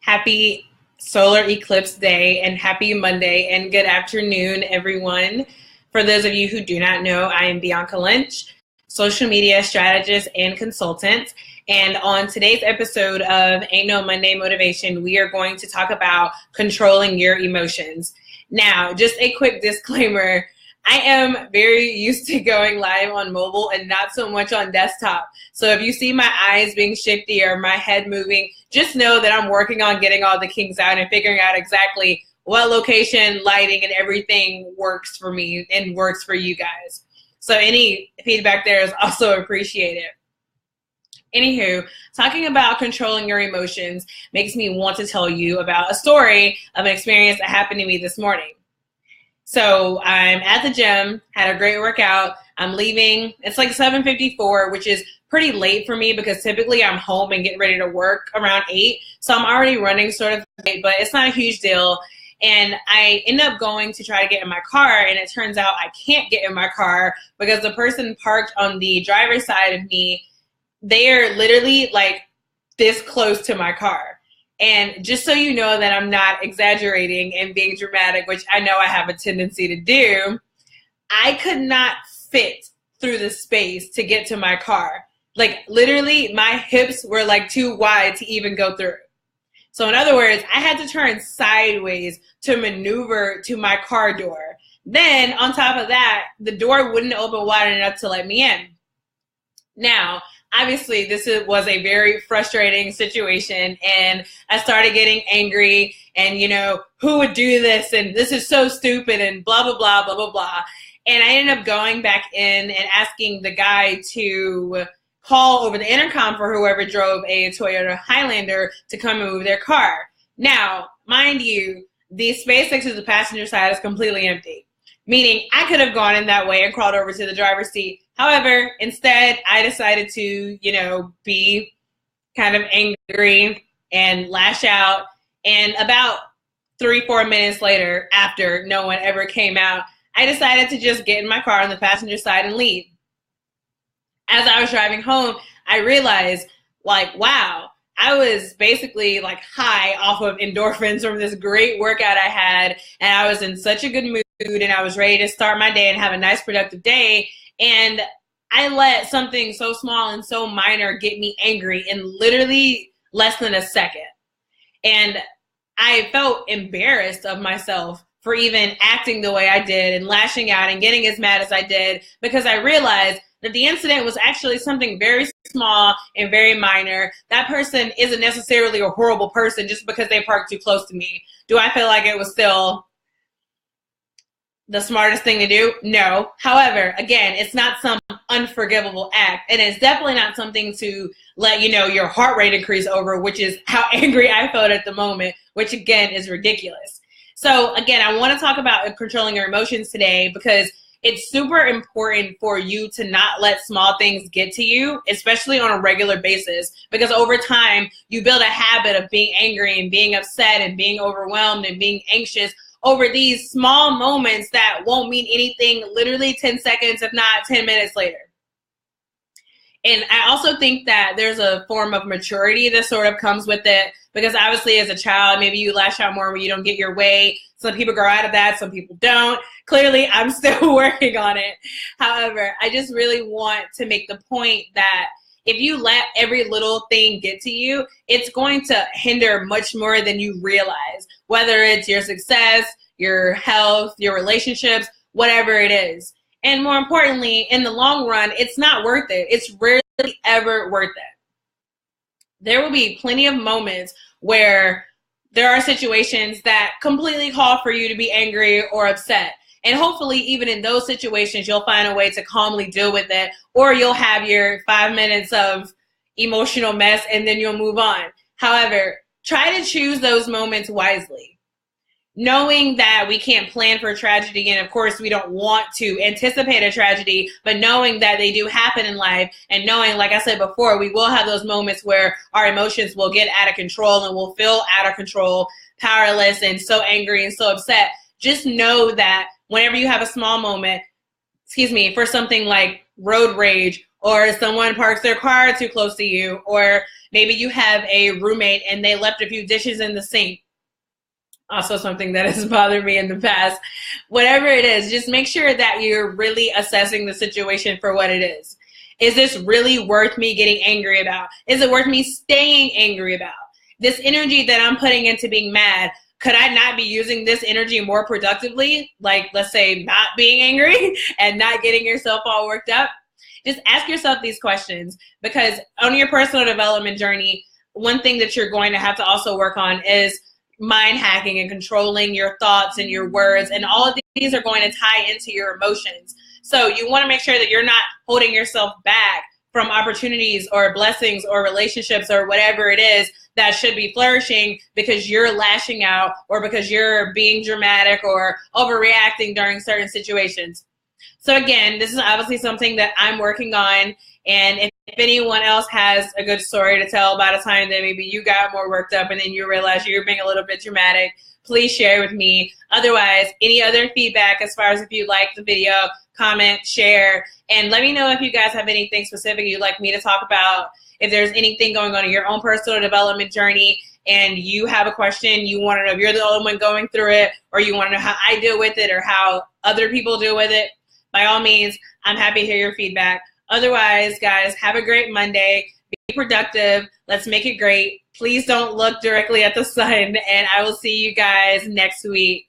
Happy solar eclipse day and happy Monday and good afternoon, everyone. For those of you who do not know, I am Bianca Lynch, social media strategist and consultant. And on today's episode of Ain't No Monday Motivation, we are going to talk about controlling your emotions. Now, just a quick disclaimer. I am very used to going live on mobile and not so much on desktop. So if you see my eyes being shifty or my head moving, just know that I'm working on getting all the kinks out and figuring out exactly what location, lighting, and everything works for me and works for you guys. So any feedback there is also appreciated. Anywho, talking about controlling your emotions makes me want to tell you about a story of an experience that happened to me this morning. So I'm at the gym, had a great workout. I'm leaving. It's like 7:54, which is pretty late for me because typically I'm home and getting ready to work around 8. So I'm already running sort of late, but it's not a huge deal. And I end up going to try to get in my car, and it turns out I can't get in my car because the person parked on the driver's side of me, they are literally like this close to my car. And just so you know that I'm not exaggerating and being dramatic, which I know I have a tendency to do, I could not fit through the space to get to my car. Like literally my hips were like too wide to even go through. So in other words, I had to turn sideways to maneuver to my car door. Then on top of that, the door wouldn't open wide enough to let me in. Now, obviously, was a very frustrating situation, and I started getting angry and, who would do this? And this is so stupid and blah, blah, blah, blah, blah, blah. And I ended up going back in and asking the guy to call over the intercom for whoever drove a Toyota Highlander to come and move their car. Now, mind you, the space next to the passenger side is completely empty, meaning I could have gone in that way and crawled over to the driver's seat. However, instead, I decided to, be kind of angry and lash out. And about 3-4 minutes later, after no one ever came out, I decided to just get in my car on the passenger side and leave. As I was driving home, I realized, wow, I was basically high off of endorphins from this great workout I had. And I was in such a good mood and I was ready to start my day and have a nice productive day. And I let something so small and so minor get me angry in literally less than a second. And I felt embarrassed of myself for even acting the way I did and lashing out and getting as mad as I did, because I realized that the incident was actually something very small and very minor. That person isn't necessarily a horrible person just because they parked too close to me. Do I feel like it was still the smartest thing to do? No. However, again, it's not some unforgivable act, and it's definitely not something to let your heart rate increase over, which is how angry I felt at the moment, which again is ridiculous. So again, I want to talk about controlling your emotions today because it's super important for you to not let small things get to you, especially on a regular basis, because over time you build a habit of being angry and being upset and being overwhelmed and being anxious over these small moments that won't mean anything literally 10 seconds, if not 10 minutes later. And I also think that there's a form of maturity that sort of comes with it, because obviously as a child, maybe you lash out more when you don't get your way. Some people grow out of that, some people don't. Clearly, I'm still working on it. However, I just really want to make the point that if you let every little thing get to you, it's going to hinder much more than you realize, whether it's your success, your health, your relationships, whatever it is. And more importantly, in the long run, it's not worth it. It's rarely ever worth it. There will be plenty of moments where there are situations that completely call for you to be angry or upset. And hopefully, even in those situations, you'll find a way to calmly deal with it, or you'll have your 5 minutes of emotional mess and then you'll move on. However, try to choose those moments wisely. Knowing that we can't plan for a tragedy, and of course we don't want to anticipate a tragedy, but knowing that they do happen in life, and knowing, like I said before, we will have those moments where our emotions will get out of control and we'll feel out of control, powerless, and so angry and so upset. Just know that whenever you have a small moment, for something like road rage or someone parks their car too close to you, or maybe you have a roommate and they left a few dishes in the sink. Also something that has bothered me in the past. Whatever it is, just make sure that you're really assessing the situation for what it is. Is this really worth me getting angry about? Is it worth me staying angry about? This energy that I'm putting into being mad, could I not be using this energy more productively? Like, let's say, not being angry and not getting yourself all worked up. Just ask yourself these questions, because on your personal development journey, one thing that you're going to have to also work on is mind hacking and controlling your thoughts and your words. And all of these are going to tie into your emotions. So you want to make sure that you're not holding yourself back from opportunities or blessings or relationships or whatever it is that should be flourishing because you're lashing out or because you're being dramatic or overreacting during certain situations. So again, this is obviously something that I'm working on. And if anyone else has a good story to tell about a time that maybe you got more worked up and then you realize you're being a little bit dramatic, please share with me. Otherwise, any other feedback as far as if you like the video, comment, share, and let me know if you guys have anything specific you'd like me to talk about. If there's anything going on in your own personal development journey and you have a question, you want to know if you're the only one going through it, or you want to know how I deal with it or how other people deal with it, by all means, I'm happy to hear your feedback. Otherwise, guys, have a great Monday. Be productive. Let's make it great. Please don't look directly at the sun, and I will see you guys next week.